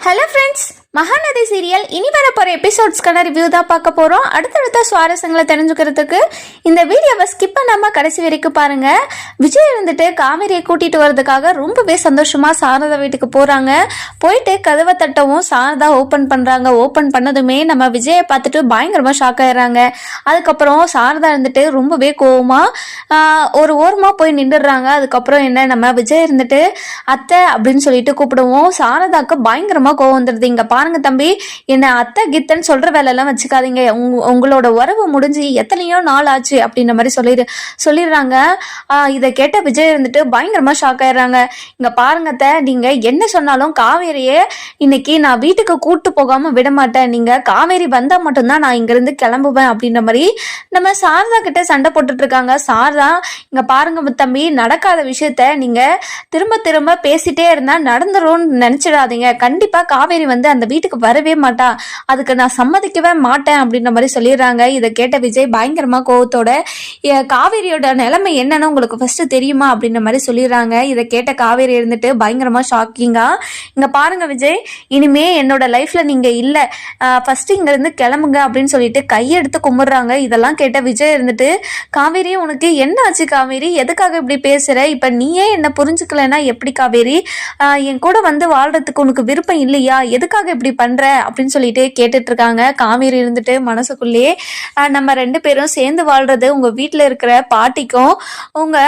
Hello friends, Mahanadi serial இனி வரப்போகிற எபிசோட்ஸ்க்கான review தான் பார்க்க போகிறோம். அடுத்தடுத்த சுவாரஸ்யங்களை தெரிஞ்சுக்கிறதுக்கு இந்த வீடியோவை ஸ்கிப் பண்ணாமல் கடைசி வரைக்கும் பாருங்கள். விஜய் இருந்துட்டு காவேரியை கூட்டிகிட்டு வரதுக்காக ரொம்பவே சந்தோஷமாக சாரதா வீட்டுக்கு போகிறாங்க. போயிட்டு கதவை தட்டவும் சாரதா ஓப்பன் பண்ணுறாங்க. ஓப்பன் பண்ணதுமே நம்ம விஜயை பார்த்துட்டு பயங்கரமாக ஷாக் ஆயிடுறாங்க. அதுக்கப்புறம் சாரதா இருந்துட்டு ரொம்பவே கோவமாக ஒரு ஓரமாக போய் நின்றுடுறாங்க. அதுக்கப்புறம் என்ன, நம்ம விஜய் இருந்துட்டு அத்தை அப்படின்னு சொல்லிட்டு கூப்பிடுவோம். சாரதாக்கு பயங்கரமாக கோவம் வந்துடுது. இங்கே பாருங்க தம்பி, என்ன அத்தை கித்தன்னு சொல்ற வேலை எல்லாம் வச்சுக்காதீங்க. உங்களோட உறவு முடிஞ்சு எத்தனையோ நாள் ஆச்சு அப்படின்ற மாதிரி சொல்லிடுறாங்க. இதை கேட்ட விஜய் இருந்துட்டு பயங்கரமா ஷாக் ஆயிடுறாங்க. இங்க பாருங்க அத்தை, நீங்க என்ன சொன்னாலும் காவேரியே இன்னைக்கு நான் வீட்டுக்கு கூட்டு போகாம விட மாட்டேன். நீங்க காவேரி வந்தா மட்டும்தான் நான் இங்க இருந்து கிளம்புவேன் அப்படின்ற மாதிரி நம்ம சாரதா கிட்ட சண்டை போட்டுட்டு இருக்காங்க. சாரதா, இங்க பாருங்க தம்பி, நடக்காத விஷயத்த நீங்க திரும்ப திரும்ப பேசிட்டே இருந்தா நடந்துரும்னு நினைச்சிடாதீங்க. கண்டிப்பா காவேரி வந்து அந்த வீட்டுக்கு வரவே மாட்டா, அதுக்கு நான் சம்மதிக்கவே மாட்டேன் அப்படின்ற மாதிரி சொல்லிடுறாங்க. இதை கேட்ட விஜய் பயங்கரமா கோவத்தோட, காவேரியோட நிலைமை என்னன்னு உங்களுக்கு ஃபர்ஸ்ட் தெரியுமா அப்படின்ற மாதிரி சொல்லிடுறாங்க. இதை கேட்ட காவேரி இருந்துட்டு பயங்கரமா ஷாக்கிங்கா, இங்க பாருங்க விஜய், இனிமே என்னோட லைஃப்ல நீங்க இல்ல, ஃபர்ஸ்ட் இங்க இருந்து கிளம்புங்க அப்படின்னு சொல்லிட்டு கையெடுத்து கும்பிடுறாங்க. இதெல்லாம் கேட்ட விஜய் இருந்துட்டு, காவேரி உனக்கு என்ன ஆச்சு காவேரி, எதுக்காக இப்படி பேசுற, இப்ப நீயே என்ன புரிஞ்சுக்கலன்னா எப்படி காவேரி, என் கூட வந்து வாழ்றதுக்கு உனக்கு விருப்பம் இல்லையா, எதுக்காக இப்படி பண்ற அப்படின்னு சொல்லிட்டு கேட்டுட்டு இருக்காங்க. காவேரி இருந்துட்டு மனசுக்குள்ளேயே, நம்ம ரெண்டு பேரும் சேர்ந்து வாழ்றது உங்க வீட்டுல இருக்கிற பாட்டிக்கும் உங்க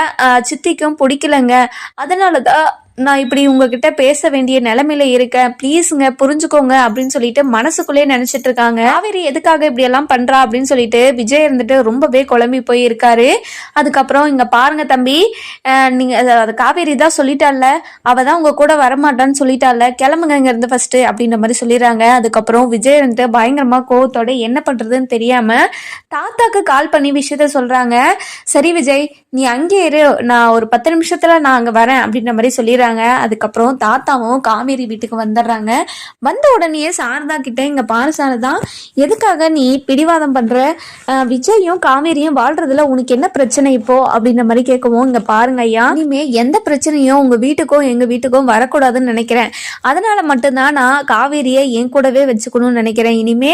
சித்திக்கும் பிடிக்கலங்க, அதனாலதான் நான் இப்படி உங்ககிட்ட பேச வேண்டிய நிலைமையில இருக்கேன், ப்ளீஸுங்க புரிஞ்சுக்கோங்க அப்படின்னு சொல்லிட்டு மனசுக்குள்ளே நினைச்சிட்டு இருக்காங்க. காவேரி எதுக்காக இப்படி எல்லாம் பண்றா அப்படின்னு சொல்லிட்டு விஜய் இருந்துட்டு ரொம்பவே குழம்பி போய் இருக்காரு. அதுக்கப்புறம் இங்க பாருங்க தம்பி, நீங்க அது காவேரி தான் சொல்லிட்டால, அவ தான் உங்க கூட வரமாட்டான்னு சொல்லிட்டால, கிளம்புங்க இங்க இருந்து ஃபர்ஸ்ட் அப்படின்ற மாதிரி சொல்லிடுறாங்க. அதுக்கப்புறம் விஜய் இருந்துட்டு பயங்கரமா கோவத்தோட என்ன பண்றதுன்னு தெரியாம தாத்தாக்கு கால் பண்ணி விஷயத்த சொல்றாங்க. சரி விஜய், நீ அங்கே இரு, நான் ஒரு 10 நிமிஷத்துல நான் அங்க வரேன் அப்படின்ற மாதிரி சொல்லிடுறாங்க. அதுக்கப்புறம் தாத்தாவும் காவேரி வீட்டுக்கு வந்துடுறாங்க. வந்த உடனே சாரதா கிட்ட, இங்க பாரு சாரதா, எதுக்காக நீ பிடிவாதம் பண்ற, விஜயும் காவேரியும் வாழ்றதுல உனக்கு என்ன பிரச்சனை இப்போ அப்படின்ற மாதிரி கேட்கவும், இங்க பாருங்க ஐயா, இனிமே எந்த பிரச்சனையும் உங்க வீட்டுக்கும் எங்க வீட்டுக்கும் வரக்கூடாதுன்னு நினைக்கிறேன். அதனால மட்டும்தான் நான் காவேரியை என் கூடவே வச்சுக்கணும்னு நினைக்கிறேன். இனிமே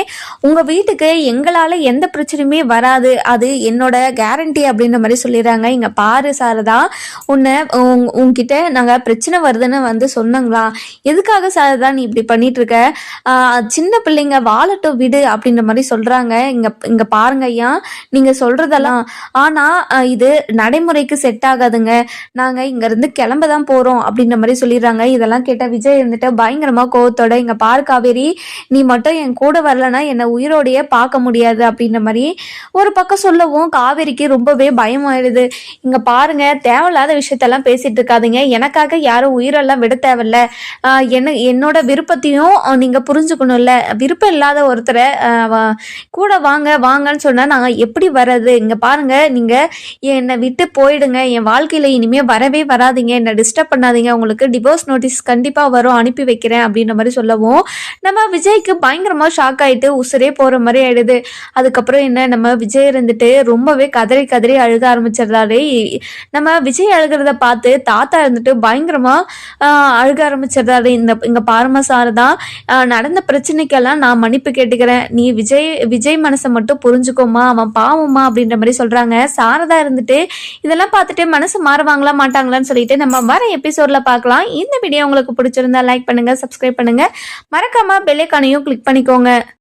உங்க வீட்டுக்கு எங்களால எந்த பிரச்சனையுமே வராது, அது என்னோட கேரண்டி அப்படின்ற மாதிரி சொல்லிடுறாங்க. இங்க பாரு சாரதா, உன்கிட்ட நாங்க பிரச்சனை வருதுன்னு வந்து சொன்னாங்களா, எதுக்காக சாரதா நீ இப்படி பண்ணிட்டு இருக்க, சின்ன பிள்ளைங்க வாழட்டும் விடு அப்படின்ற மாதிரி சொல்றாங்க. இங்க பாருங்க ஐயா, நீங்க சொல்றதெல்லாம் ஆனா இது நடைமுறைக்கு செட் ஆகாதுங்க, நாங்க இங்க இருந்து கிளம்பதான் போறோம் அப்படின்ற மாதிரி சொல்லிடுறாங்க. இதெல்லாம் கேட்ட விஜய் இருந்துட்டு பயங்கரமா கோவத்தோட, இங்க பாரு காவேரி, நீ மட்டும் என் கூட வரலன்னா என்னை உயிரோடையே பார்க்க முடியாது அப்படின்ற மாதிரி ஒரு பக்கம் சொல்லவும் காவேரிக்கு ரொம்பவே பயம் ஆயிடுது. இங்க பாருங்க, தேவையில்லாத விஷயத்தெல்லாம் பேசிட்டு இருக்காதீங்க, எனக்காக யாரும் உயிரெல்லாம் விட தேவையில்ல, என்னோட விருப்பத்தையும் நீங்க புரிஞ்சுக்கணும்ல, விருப்பம் இல்லாத ஒருத்தரை கூட வாங்கன்னு சொன்னா நாங்க எப்படி வர்றது, இங்க பாருங்க, நீங்க என்னை விட்டு போயிடுங்க, என் வாழ்க்கையில இனிமே வரவே வராதிங்க, என்னை டிஸ்டர்ப் பண்ணாதீங்க, உங்களுக்கு டிவோர்ஸ் நோட்டீஸ் கண்டிப்பா வரும், அனுப்பி வைக்கிறேன் அப்படின்ற மாதிரி சொல்லவும் நம்ம விஜய்க்கு பயங்கரமா ஷாக் ஆயிட்டு உசுரே போற மாதிரி ஆயிடுது. அதுக்கப்புறம் என்ன, நம்ம விஜய் இருந்துட்டு ரொம்பவே கதறி கதறி அழுக ஆரம்பிச்சிடுறாரு. நம்ம விஜய் அழுகிறத பார்த்து தாத்தா இருந்துட்டு பயங்கரமா அழுக ஆரம்பிச்சிடுறாரு. இங்க பாருமா சாரதா, நடந்த பிரச்சனைக்கெல்லாம் நான் மன்னிப்பு கேட்டுக்கிறேன், நீ விஜய் மனசை மட்டும் புரிஞ்சுக்கோமா, அவன் பாவமா அப்படின்ற மாதிரி சொல்றாங்க. சாரதா இருந்துட்டு இதெல்லாம் பார்த்துட்டு மனசு மாறுவாங்களா மாட்டாங்களான்னு சொல்லிட்டு நம்ம வர எபிசோட்ல பார்க்கலாம். இந்த வீடியோ உங்களுக்கு பிடிச்சிருந்தா லைக் பண்ணுங்க, சப்ஸ்கிரைப் பண்ணுங்க, மறக்காம பெல் ஐகானையும் கிளிக் பண்ணிக்கோங்க.